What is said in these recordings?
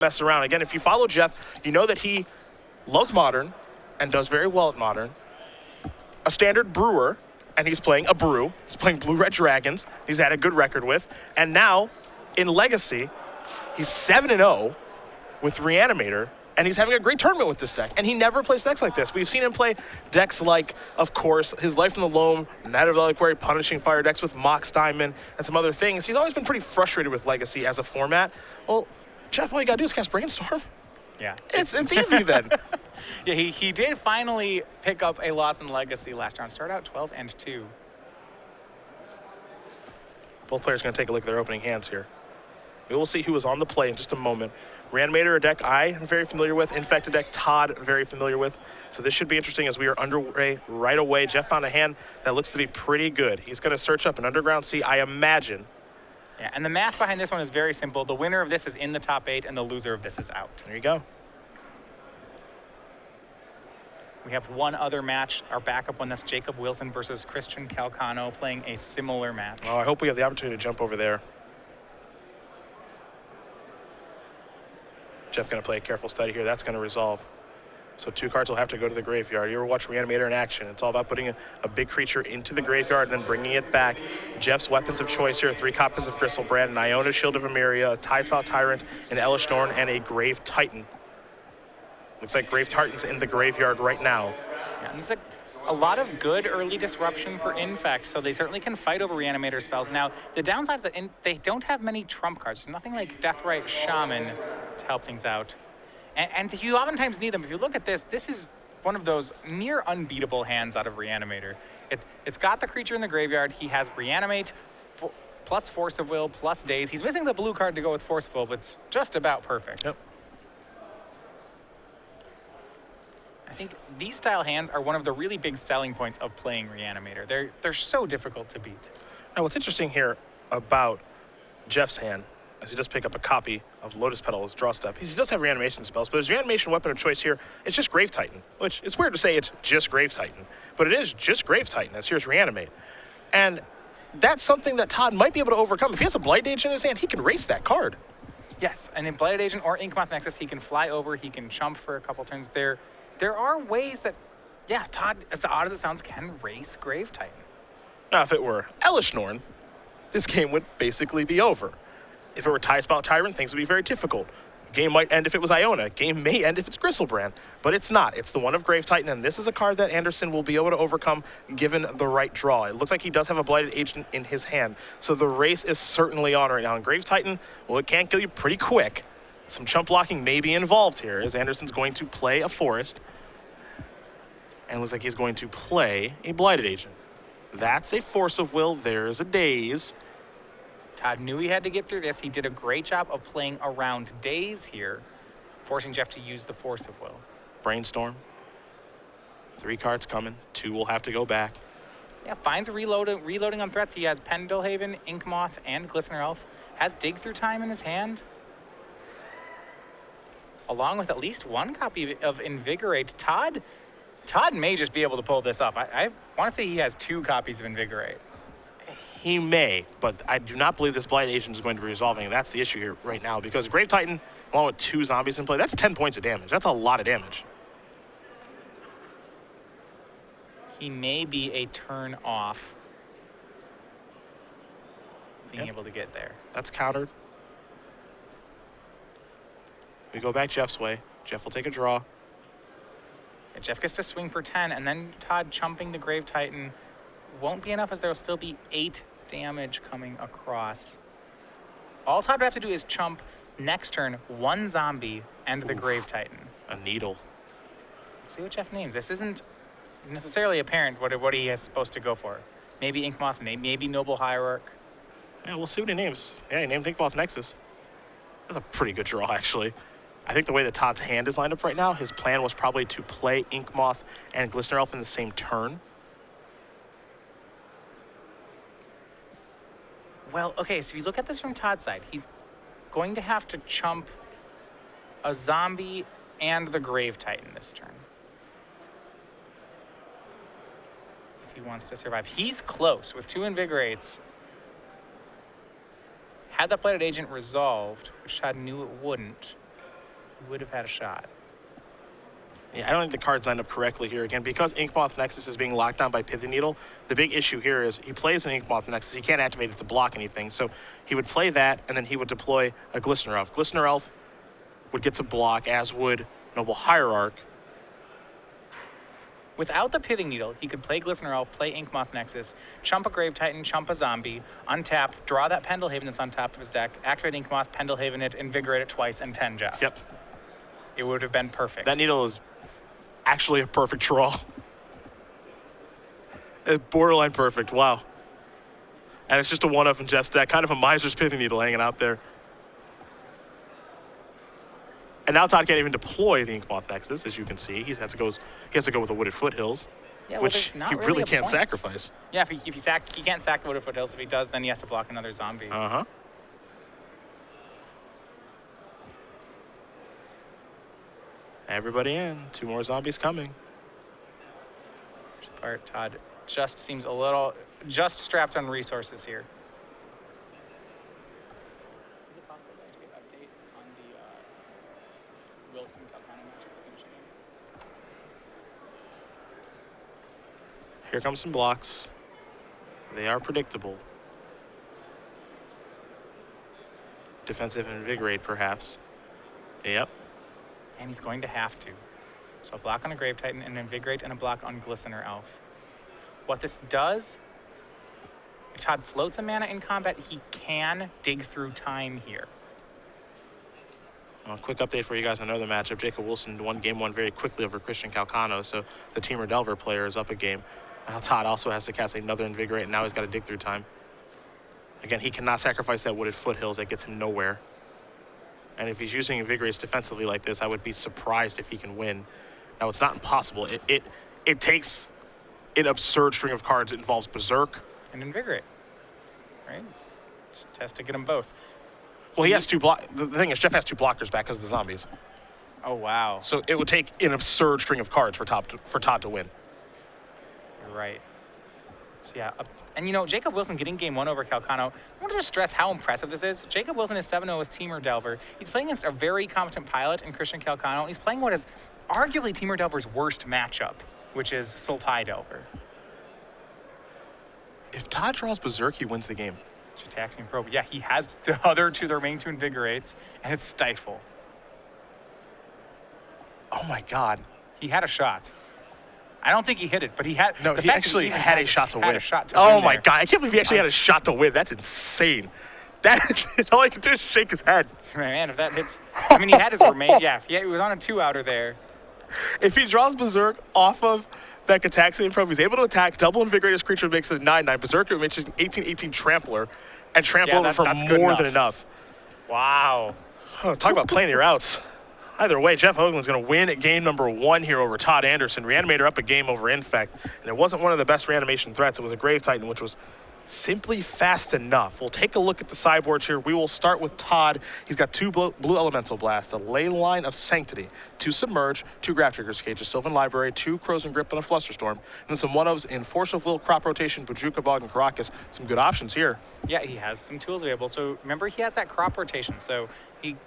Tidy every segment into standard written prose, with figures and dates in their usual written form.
mess around. Again, if you follow Jeff, you know that he loves Modern and does very well at Modern. A standard brewer, and he's playing a brew. He's playing Blue Red Dragons. He's had a good record with. And now, in Legacy, he's 7-0 with Reanimator, and he's having a great tournament with this deck. And he never plays decks like this. We've seen him play decks like, of course, his Life in the Loam, Night of Reliquary, Punishing Fire decks with Mox Diamond, and some other things. He's always been pretty frustrated with Legacy as a format. Well, Jeff, all you gotta do is cast Brainstorm. Yeah. It's easy then. Yeah, he did finally pick up a loss in Legacy last round. Started out 12-2. Both players going to take a look at their opening hands here. We will see who is on the play in just a moment. Reanimator, a deck I am very familiar with. Infect, a deck Todd very familiar with. So this should be interesting as we are underway right away. Jeff found a hand that looks to be pretty good. He's going to search up an Underground Sea, I imagine. Yeah, and the math behind this one is very simple. The winner of this is in the top 8, and the loser of this is out. There you go. We have one other match, our backup one. That's Jacob Wilson versus Christian Calcano playing a similar match. Oh, I hope we have the opportunity to jump over there. Jeff going to play a careful study here. That's going to resolve. So 2 cards will have to go to the graveyard. You ever watch Reanimator in action? It's all about putting a big creature into the graveyard and then bringing it back. Jeff's weapons of choice here, 3 copies of Gristlebrand, an Iona Shield of Emeria, a Tidespout Tyrant, an Elish Norn, and a Grave Titan. Looks like Grave Titan's in the graveyard right now. Yeah, and there's a lot of good early disruption for Infect, so they certainly can fight over Reanimator spells. Now, the downside is that they don't have many trump cards. There's nothing like Deathrite Shaman to help things out. And you oftentimes need them. If you look at this, this is one of those near unbeatable hands out of Reanimator. It's got the creature in the graveyard. He has Reanimate, plus Force of Will, plus Daze. He's missing the blue card to go with Force of Will, but it's just about perfect. Yep. I think these style hands are one of the really big selling points of playing Reanimator. They're so difficult to beat. Now, what's interesting here about Jeff's hand, as he does pick up a copy of Lotus Petal as draw step, he does have reanimation spells, but his reanimation weapon of choice here is just Grave Titan, which it's weird to say it's just Grave Titan, but it is just Grave Titan, as here's Reanimate. And that's something that Todd might be able to overcome. If he has a Blight Agent in his hand, he can race that card. Yes, and in Blighted Agent or Inkmoth Nexus, he can fly over, he can chump for a couple turns. There are ways that, yeah, Todd, as odd as it sounds, can race Grave Titan. Now, if it were Elish Norn, this game would basically be over. If it were Tidespout Tyrant, things would be very difficult. Game might end if it was Iona. Game may end if it's Gristlebrand, but it's not. It's the one of Grave Titan, and this is a card that Anderson will be able to overcome given the right draw. It looks like he does have a Blighted Agent in his hand, so the race is certainly on right now. And Grave Titan, well, it can kill you pretty quick. Some chump blocking may be involved here, as Anderson's going to play a Forest, and it looks like he's going to play a Blighted Agent. That's a Force of Will. There's a Daze. Todd knew he had to get through this. He did a great job of playing around Daze here, forcing Jeff to use the Force of Will. Brainstorm. 3 cards coming. 2 will have to go back. Yeah, finds a reloading on threats. He has Pendlehaven, Inkmoth, and Glistener Elf. Has Dig Through Time in his hand, along with at least 1 copy of Invigorate. Todd may just be able to pull this off. I want to say he has 2 copies of Invigorate. He may, but I do not believe this Blight Agent is going to be resolving. That's the issue here right now, because Grave Titan, along with 2 zombies in play, that's 10 points of damage. That's a lot of damage. He may be a turn off being able to get there. That's countered. We go back Jeff's way. Jeff will take a draw. And Jeff gets to swing for 10, and then Todd chumping the Grave Titan won't be enough, as there will still be 8 damage coming across. All Todd would have to do is chump next turn 1 zombie and the Grave Titan. A needle. See what Jeff names. This isn't necessarily apparent what he is supposed to go for. Maybe Inkmoth, maybe Noble Hierarch. Yeah, we'll see what he names. Yeah, he named Inkmoth Nexus. That's a pretty good draw, actually. I think the way that Todd's hand is lined up right now, his plan was probably to play Inkmoth and Glistener Elf in the same turn. Well, okay, so if you look at this from Todd's side, he's going to have to chump a zombie and the Grave Titan this turn if he wants to survive. He's close with 2 Invigorates. Had that Blighted Agent resolved, which Todd knew it wouldn't, he would have had a shot. Yeah, I don't think the cards lined up correctly here. Again, because Inkmoth Nexus is being locked down by Pithy Needle, the big issue here is he plays an Inkmoth Nexus. He can't activate it to block anything. So he would play that, and then he would deploy a Glistener Elf. Glistener Elf would get to block, as would Noble Hierarch. Without the Pithing Needle, he could play Glistener Elf, play Inkmoth Nexus, chump a Grave Titan, chump a Zombie, untap, draw that Pendelhaven that's on top of his deck, activate Inkmoth, Pendelhaven it, invigorate it twice, and 10 Jeff. Yep. It would have been perfect. That needle is actually a perfect draw. It's borderline perfect. Wow. And it's just a one-up in Jeff's deck. Kind of a Miser's Pithing Needle hanging out there. And now Todd can't even deploy the Inkmoth Nexus, as you can see. He has to go with the Wooded Foothills, yeah, which well, he really really a can't point. sacrifice. Yeah, he can't sack the Wooded Foothills. If he does, then he has to block another zombie. Uh-huh. Everybody in. 2 more zombies coming. Part Todd just seems strapped on resources here. Is it possible to get updates on the Wilson-Calcano matchup we're finishing in? Here come some blocks. They are predictable. Defensive Invigorate, perhaps. Yep. And he's going to have to. So a block on a Grave Titan, an Invigorate, and a block on Glistener Elf. What this does, if Todd floats a mana in combat, he can dig through time here. Well, quick update for you guys on another matchup. Jacob Wilson won game 1 very quickly over Christian Calcano, so the Teamer Delver player is up a game. Now Todd also has to cast another Invigorate, and now he's got to dig through time. Again, he cannot sacrifice that Wooded Foothills. That gets him nowhere. And if he's using Invigorates defensively like this, I would be surprised if he can win. Now, it's not impossible. It takes an absurd string of cards. It involves Berserk. And Invigorate, right? Just has to get them both. Well, he has 2 block. The thing is, Jeff has 2 blockers back because of the zombies. Oh, wow. So it would take an absurd string of cards for Todd to win. You're right. So, yeah. And, you know, Jacob Wilson getting game 1 over Calcano, I want to just stress how impressive this is. Jacob Wilson is 7-0 with Teamer Delver. He's playing against a very competent pilot in Christian Calcano. He's playing what is arguably Teamer Delver's worst matchup, which is Sultai Delver. If Todd draws Berserk, he wins the game. Taxiing Probe. Yeah, he has the remaining 2 Invigorates, and it's Stifle. Oh, my God. He had a shot. I don't think he hit it, but he had. No, he actually had a shot to win. A shot to oh, win my there. God. I can't believe he actually had a shot to win. That's insane. All I can do is shake his head. Man, if that hits. I mean, he had his remain. Yeah, he was on a 2-outer there. If he draws Berserk off of that Gataxian Probe, he's able to attack, double invigorate his creature, makes it a 9/9. Berserker makes it an 18/18 Trampler, and trample over for more than enough. Wow. Oh, talk about playing your outs. Either way, Jeff Hoogland's going to win at game number 1 here over Todd Anderson. Reanimator up a game over Infect, and it wasn't one of the best reanimation threats. It was a Grave Titan, which was simply fast enough. We'll take a look at the sideboards here. We will start with Todd. He's got 2 blue Elemental Blasts, a Ley Line of Sanctity, 2 Submerge, 2 Grafdigger's Cage, a Sylvan Library, 2 Crows and Grip, and a Flusterstorm. And then some one-ofs in Force of Will, Crop Rotation, Bojuka Bog, and Caracas. Some good options here. Yeah, he has some tools available. So remember, he has that Crop Rotation. So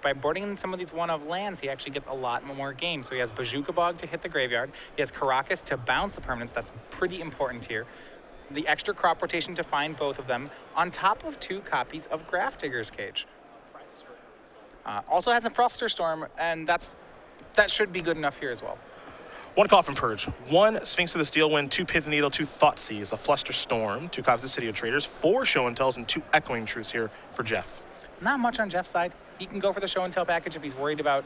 by boarding in some of these one-of lands, he actually gets a lot more games. So he has Bojuka Bog to hit the graveyard. He has Caracas to bounce the permanents. That's pretty important here. The extra Crop Rotation to find both of them, on top of 2 copies of Grafdigger's Cage. Also has a Flusterstorm, and that should be good enough here as well. 1 Coffin Purge, 1 Sphinx of the Steel Wind, 2 Pith Needle, 2 Thoughtseize, a Flusterstorm, 2 copies of City of Traders, 4 Show and Tells, and 2 Echoing Truths here for Jeff. Not much on Jeff's side. He can go for the Show and Tell package if he's worried about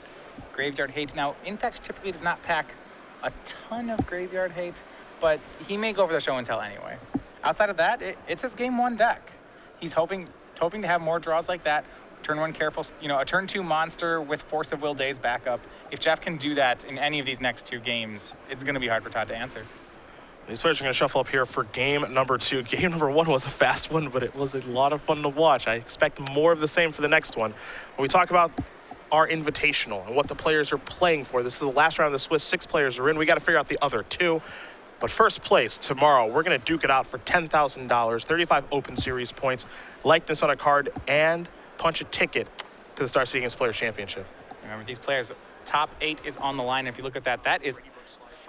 Graveyard Hate. Now, Infect typically does not pack a ton of Graveyard Hate, but he may go for the Show and Tell anyway. Outside of that, it's his game 1 deck. He's hoping to have more draws like that. Turn 1 Careful, a turn 2 Monster with Force of Will Days backup. If Jeff can do that in any of these next 2 games, it's going to be hard for Todd to answer. These players are going to shuffle up here for game number 2. Game number 1 was a fast one, but it was a lot of fun to watch. I expect more of the same for the next one. When we talk about our invitational and what the players are playing for, this is the last round of the Swiss. 6 players are in. We got to figure out the other 2. But first place tomorrow, we're going to duke it out for $10,000, 35 Open Series points, likeness on a card, and punch a ticket to the Star City Games Players Championship. Remember, these players, top 8 is on the line. If you look at that, that is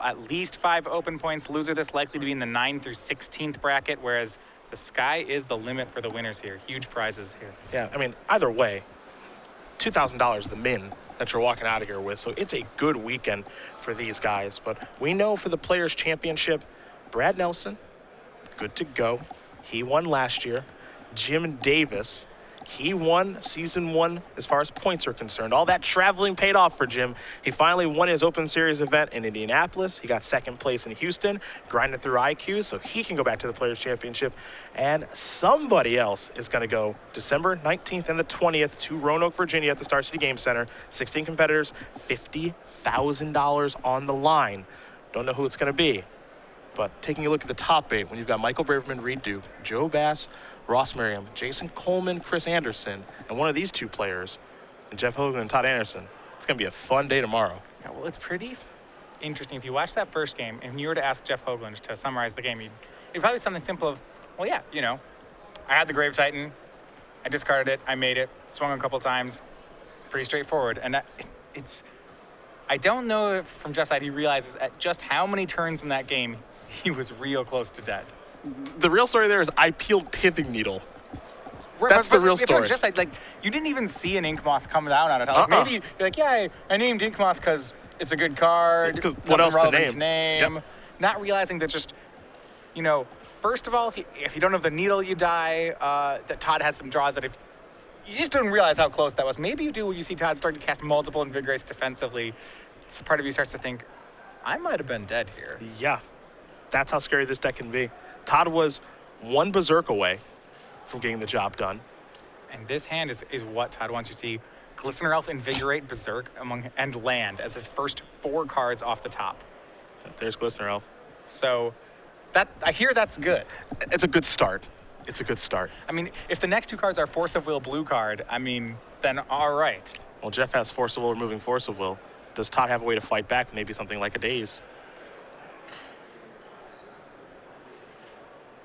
at least 5 open points. Loser this likely to be in the 9 through 16th bracket, whereas the sky is the limit for the winners here. Huge prizes here. Yeah, I mean, either way, $2,000 the min that you're walking out of here with. So it's a good weekend for these guys. But we know for the Players' Championship, Brad Nelson, good to go. He won last year. Jim Davis, he won season 1 as far as points are concerned. All that traveling paid off for Jim. He finally won his Open Series event in Indianapolis. He got 2nd place in Houston, grinded through IQ, so he can go back to the Players' Championship. And somebody else is going to go December 19th and the 20th to Roanoke, Virginia at the Star City Game Center. 16 competitors, $50,000 on the line. Don't know who it's going to be. But taking a look at the top 8, when you've got Michael Braverman, Reed Duke, Joe Bass, Ross Merriam, Jason Coleman, Chris Anderson, and one of these 2 players, and Jeff Hoogland and Todd Anderson, it's going to be a fun day tomorrow. Yeah, well, it's pretty interesting. If you watch that first game, and you were to ask Jeff Hoogland to summarize the game, it'd probably be something simple of, well, yeah, you know, I had the Grave Titan, I discarded it, I made it, swung a couple times, pretty straightforward. And I don't know if from Jeff's side he realizes at just how many turns in that game he was real close to dead. The real story there is I peeled Pithing Needle. That's the real story. Just like you didn't even see an Ink Moth come down on it. Like maybe you're like, yeah, I named Ink Moth because it's a good card. Because what else to name? Yep. Not realizing that just, you know, first of all, if you don't have the needle, you die. That Todd has some draws that if you just don't realize how close that was. Maybe you do when you see Todd start to cast multiple Invigorates defensively. So part of you starts to think, I might have been dead here. Yeah, that's how scary this deck can be. Todd was 1 Berserk away from getting the job done. And this hand is what Todd wants you to see. Glistener Elf, Invigorate, Berserk, and Land as his first 4 cards off the top. There's Glistener Elf. So I hear that's good. It's a good start. It's a good start. I mean, if the next 2 cards are Force of Will blue card, I mean, then all right. Well, Jeff has Force of Will removing Force of Will. Does Todd have a way to fight back? Maybe something like a Daze.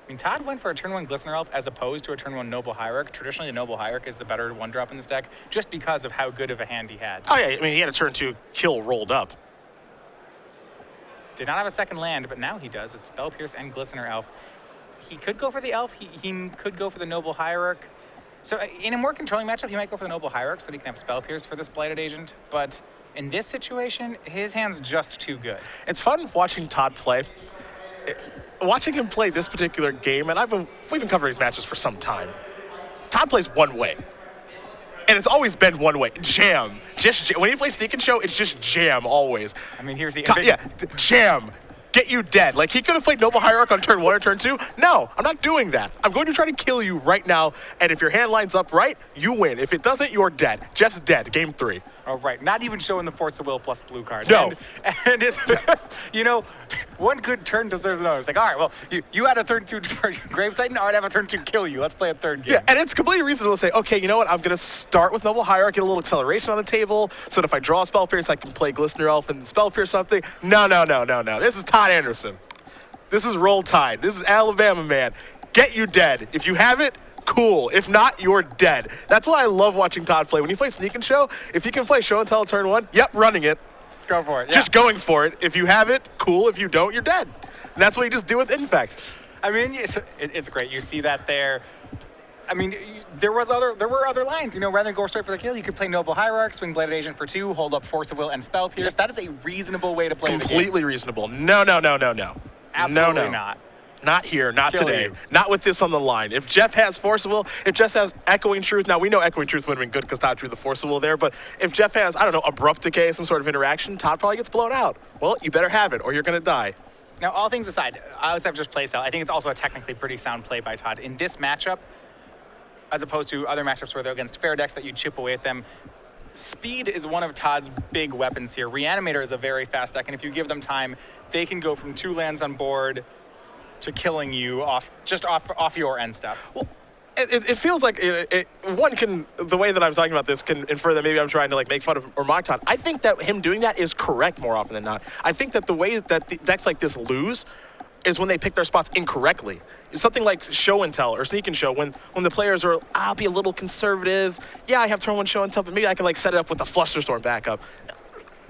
I mean, Todd went for a turn 1 Glistener Elf as opposed to a turn 1 Noble Hierarch. Traditionally, the Noble Hierarch is the better 1-drop in this deck just because of how good of a hand he had. Oh, yeah. I mean, he had a turn 2 kill rolled up. Did not have a second land, but now he does. It's Spell Pierce and Glistener Elf. He could go for the Elf. He could go for the Noble Hierarch. So in a more controlling matchup, he might go for the Noble Hierarch so that he can have Spell Pierce for this Blighted Agent. But in this situation, his hand's just too good. It's fun watching Todd play. Watching him play this particular game, and we've been covering his matches for some time. Todd plays one way. And it's always been one way. Jam. When he plays Sneak and Show, it's just jam always. I mean, here's the... Jam. Get you dead. Like, he could have played Noble Hierarch on turn 1 or turn 2. No, I'm not doing that. I'm going to try to kill you right now, and if your hand lines up right, you win. If it doesn't, you're dead. Jeff's dead. Game 3. Oh, right. Not even showing the Force of Will plus blue card. No. And it's, you know, one good turn deserves another. It's like, all right, well, you had a turn 2 Grave Titan, I'd have a turn 2 kill you. Let's play a third game. Yeah, and it's completely reasonable to say, okay, you know what? I'm going to start with Noble Hierarch, get a little acceleration on the table, so that if I draw a Spell Pierce, I can play Glistener Elf and Spell Pierce something. No. This is Todd Anderson. This is Roll Tide. This is Alabama man. Get you dead. If you have it, cool. If not, you're dead. That's why I love watching Todd play. When he plays Sneak and Show, if he can play Show and Tell turn 1, yep, running it. Go for it. Yeah. Just going for it. If you have it, cool. If you don't, you're dead. And that's what you just do with Infect. I mean, it's great. You see that there. I mean, there were other lines. You know, rather than go straight for the kill, you could play Noble Hierarch, swing Bladed Agent for 2, hold up Force of Will and Spell Pierce. That is a reasonable way to play the game. Completely reasonable. No. Absolutely not. Not here, not Kill today, you. not with this on the line. If Jeff has Force of Will, if Jeff has Echoing Truth, now we know Echoing Truth would have been good because Todd drew the Force of Will there, but if Jeff has, I don't know, Abrupt Decay, some sort of interaction, Todd probably gets blown out. Well, you better have it or you're going to die. Now, all things aside, outside of just playstyle, I think it's also a technically pretty sound play by Todd. In this matchup, as opposed to other matchups where they're against fair decks that you chip away at them, speed is one of Todd's big weapons here. Reanimator is a very fast deck, and if you give them time, they can go from 2 lands on board to killing you off your end stuff. Well, it feels like one can, the way that I'm talking about this can infer that maybe I'm trying to like make fun of or mock Todd. I think that him doing that is correct more often than not. I think that the way that the decks like this lose is when they pick their spots incorrectly. It's something like show and tell or sneak and show when the players are, I'll be a little conservative. Yeah, I have turn one show and tell, but maybe I can like set it up with the Flusterstorm backup.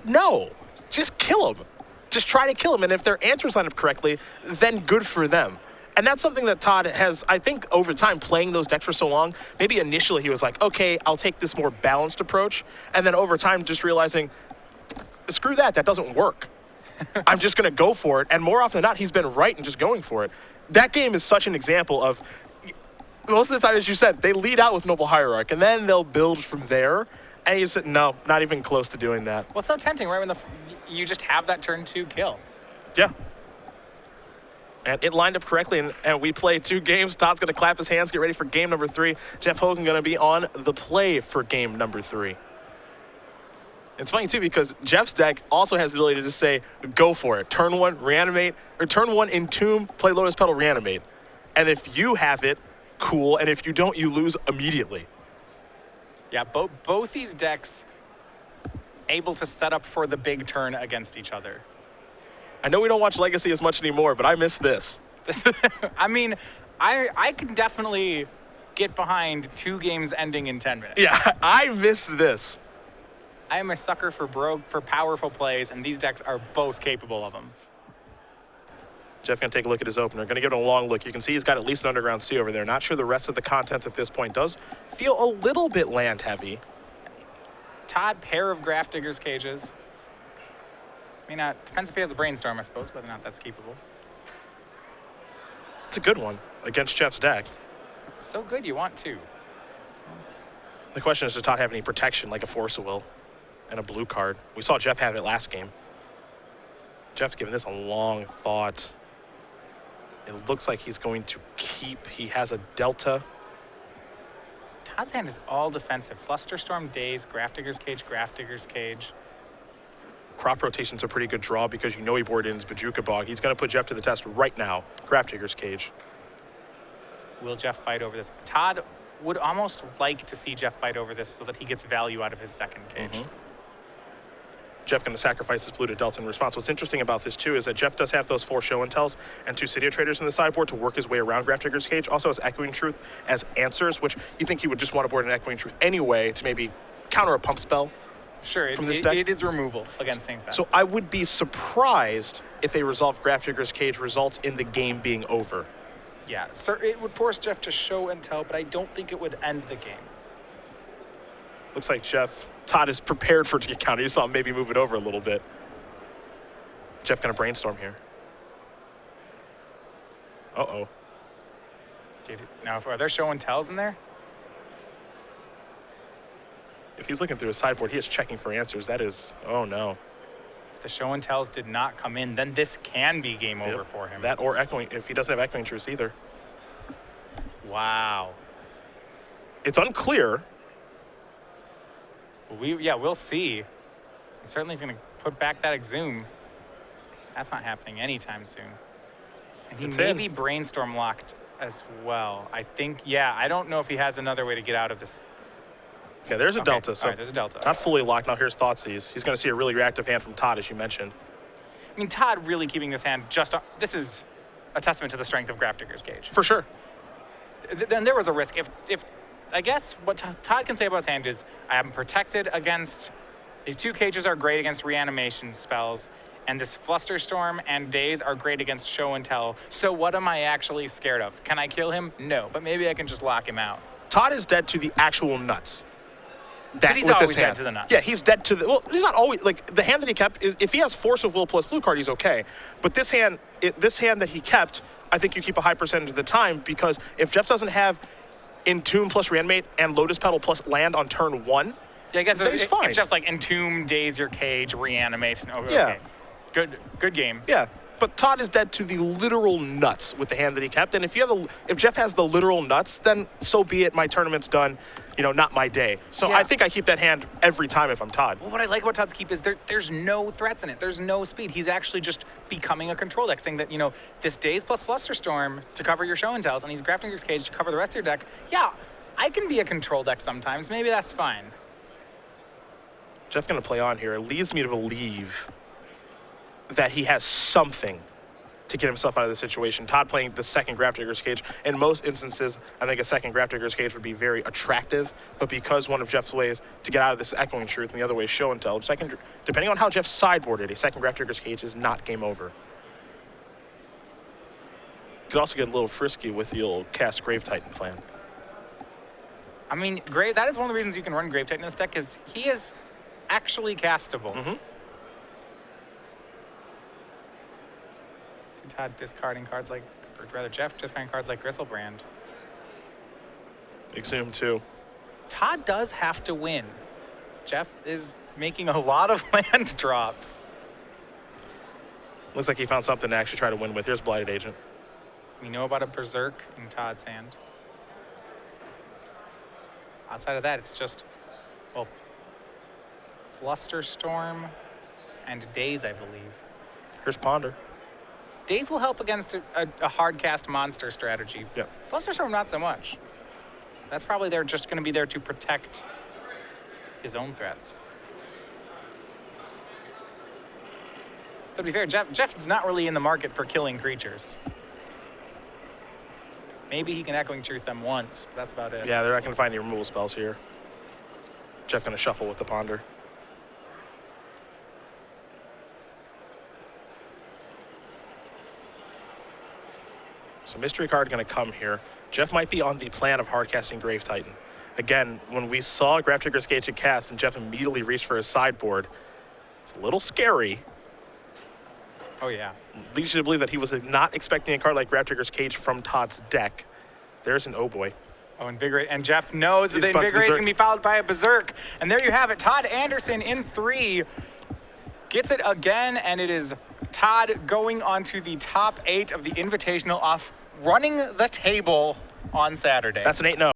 No, just kill them. Just try to kill them. And if their answers line up correctly, then good for them. And that's something that Todd has, I think, over time, playing those decks for so long, maybe initially he was like, okay, I'll take this more balanced approach. And then over time, just realizing, screw that doesn't work. I'm just going to go for it. And more often than not, he's been right in just going for it. That game is such an example of, most of the time, as you said, they lead out with Noble Hierarch, and then they'll build from there. And you said, no, not even close to doing that. Well, it's so tempting, right? When you just have that turn 2 kill. Yeah. And it lined up correctly, and we played 2 games. Todd's going to clap his hands, get ready for game number 3. Jeff Hoogland going to be on the play for game number 3. It's funny, too, because Jeff's deck also has the ability to just say, go for it. Turn 1, reanimate, or turn 1, entomb, play Lotus Petal, reanimate. And if you have it, cool, and if you don't, you lose immediately. Yeah, both these decks able to set up for the big turn against each other. I know we don't watch Legacy as much anymore, but I miss this. I mean, I can definitely get behind 2 games ending in 10 minutes. Yeah, I miss this. I am a sucker for powerful plays, and these decks are both capable of them. Jeff going to take a look at his opener. Going to give it a long look. You can see he's got at least an Underground Sea over there. Not sure the rest of the content at this point does feel a little bit land heavy. Todd, pair of Graph Digger's Cages. I mean, depends if he has a Brainstorm, I suppose, whether or not that's keepable. It's a good one against Jeff's deck. So good you want to. The question is, does Todd have any protection, like a Force of Will and a blue card? We saw Jeff have it last game. Jeff's giving this a long thought. It looks like he's going to keep. He has a Delta. Todd's hand is all defensive. Flusterstorm, Daze, Graph Digger's Cage, Graph Digger's Cage. Crop rotation's a pretty good draw because you know he boarded in his Bajuka Bog. He's going to put Jeff to the test right now. Graph Digger's Cage. Will Jeff fight over this? Todd would almost like to see Jeff fight over this so that he gets value out of his second cage. Jeff going to sacrifice his blue to Delta in response. What's interesting about this, too, is that Jeff does have those 4 show and tells and 2 Cydia traders in the sideboard to work his way around Graph Digger's Cage. Also has Echoing Truth as answers, which you think he would just want to board an Echoing Truth anyway to maybe counter a pump spell. Sure, from this deck. It is removal against Inkfest. So I would be surprised if a resolved Graph Digger's Cage results in the game being over. Yeah, sir, it would force Jeff to show and tell, but I don't think it would end the game. Looks like Todd is prepared for it to get countered. You saw him maybe move it over a little bit. Jeff going to brainstorm here. Uh-oh. Now, are there show and tells in there? If he's looking through his sideboard, he is checking for answers. That is, oh no. If the show and tells did not come in, then this can be game over for him. That or Echoing, if he doesn't have Echoing Truth either. Wow. It's unclear. We'll see. And certainly he's going to put back that Exhume. That's not happening anytime soon. And he may be Brainstorm locked as well. I think, I don't know if he has another way to get out of this. Okay, there's a Delta. So there's a Delta. Not fully locked. Now here's Thoughtseize. He's going to see a really reactive hand from Todd, as you mentioned. I mean, Todd really keeping this hand this is a testament to the strength of Graph Digger's Cage. For sure. Then there was a risk. If I guess what Todd can say about his hand is, I have him protected against, these 2 cages are great against reanimation spells, and this Flusterstorm and Daze are great against show and tell. So what am I actually scared of? Can I kill him? No, but maybe I can just lock him out. Todd is dead to the actual nuts. But he's always dead to the nuts. Yeah, he's dead to the, well, he's not always, like, the hand that he kept, if he has Force of Will plus blue card, he's okay. But this hand that he kept, I think you keep a high percentage of the time, because if Jeff doesn't have Entomb plus Reanimate and Lotus Petal plus land on turn 1, I guess he's fine. It's just like Entomb, Daze your cage, Reanimate. Yeah. Okay. Good game. Yeah. But Todd is dead to the literal nuts with the hand that he kept. And if Jeff has the literal nuts, then so be it. My tournament's done. Not my day. So I think I keep that hand every time if I'm Todd. Well, what I like about Todd's keep is there's no threats in it. There's no speed. He's actually just becoming a control deck, saying that, this Daze plus Flusterstorm to cover your show and tells, and he's Graph Digger's Cage to cover the rest of your deck. Yeah, I can be a control deck sometimes. Maybe that's fine. Jeff going to play on here. It leads me to believe that he has something to get himself out of the situation. Todd playing the second Grafdigger's Cage. In most instances, I think a second Grafdigger's Cage would be very attractive, but because one of Jeff's ways to get out of this Echoing Truth and the other way is Show and Tell, depending on how Jeff sideboarded, a second Grafdigger's Cage is not game over. Could also get a little frisky with the old cast Grave Titan plan. I mean, that is one of the reasons you can run Grave Titan in this deck, is he is actually castable. Mm-hmm. Todd discarding cards like, or rather Jeff discarding cards like Gristlebrand. Exhume too. Todd does have to win. Jeff is making a lot of land drops. Looks like he found something to actually try to win with. Here's Blighted Agent. We know about a Berserk in Todd's hand. Outside of that, it's just, well, Flusterstorm and Daze, I believe. Here's Ponder. Daze will help against a hard cast monster strategy. Yep. Flusterstorm, not so much. That's probably just going to be there to protect his own threats. So to be fair, Jeff's not really in the market for killing creatures. Maybe he can Echoing Truth them once, but that's about it. Yeah, they're not going to find any removal spells here. Jeff going to shuffle with the Ponder. So Mystery card going to come here. Jeff might be on the plan of hardcasting Grave Titan. Again, when we saw Grafdigger's Cage at cast and Jeff immediately reached for his sideboard, it's a little scary. Oh, yeah. Leads you to believe that he was not expecting a card like Grafdigger's Cage from Todd's deck. There's an Oh Boy. Oh, Invigorate. And Jeff knows that the He's about to Invigorate is Berserk. going to be followed by a Berserk. And there you have it. Todd Anderson in 3 gets it again, and it is Todd going on to the top 8 of the Invitational off running the table on Saturday. That's an 8-0.